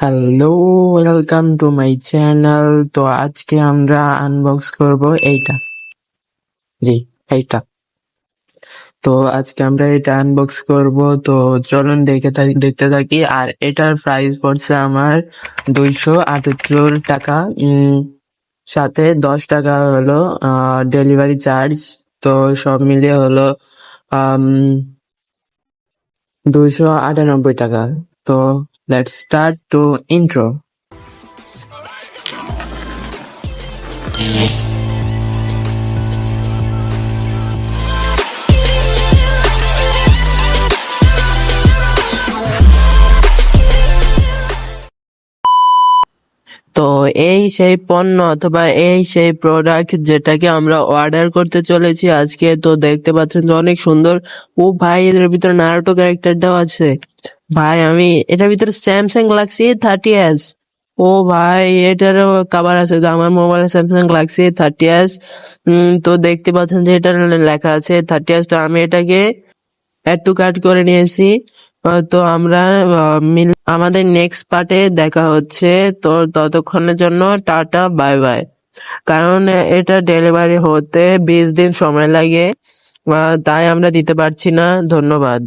Hello, welcome to my channel. তো আজকে আমরা আনবক্স করব এইটা। জি, এইটা। তো আজকে আমরা এটা আনবক্স করব। তো চলুন দেখতে থাকি। আর এটার প্রাইস পড়ছে আমার 278 টাকা। সাথে 10 টাকা হলো ডেলিভারি চার্জ। তো সব মিলিয়ে হলো 298 টাকা। তো লেটস স্টার্ট টু ইন্ট্রো। তো এই সেই পণ্য অথবা এই সেই প্রোডাক্ট যেটাকে আমরা অর্ডার করতে চলেছি আজকে। তো দেখতে পাচ্ছেন যে অনেক সুন্দর। ও ভাই, এদের ভিতরে নারুটো ক্যারেক্টারটাও আছে। ভাই, আমি এটার ভিতরে স্যামসাং গ্যালাক্সি A30s। ও ভাই, এটারও কভার আছে। তো আমার মোবাইলে স্যামসাং গ্যালাক্সি A30s। তো দেখতে পাচ্ছেন যে এটা লেখা আছে A30s। তো আমি এটাকে অ্যাড টু কার্ট করে নিয়েছি। তো আমরা আমাদের নেক্সট পার্টে দেখা হচ্ছে। তো ততক্ষণের জন্য টাটা, বাই বাই। কারণ এটা ডেলিভারি হতে 20 দিন সময় লাগে, তাই আমরা দিতে পারছি না। ধন্যবাদ।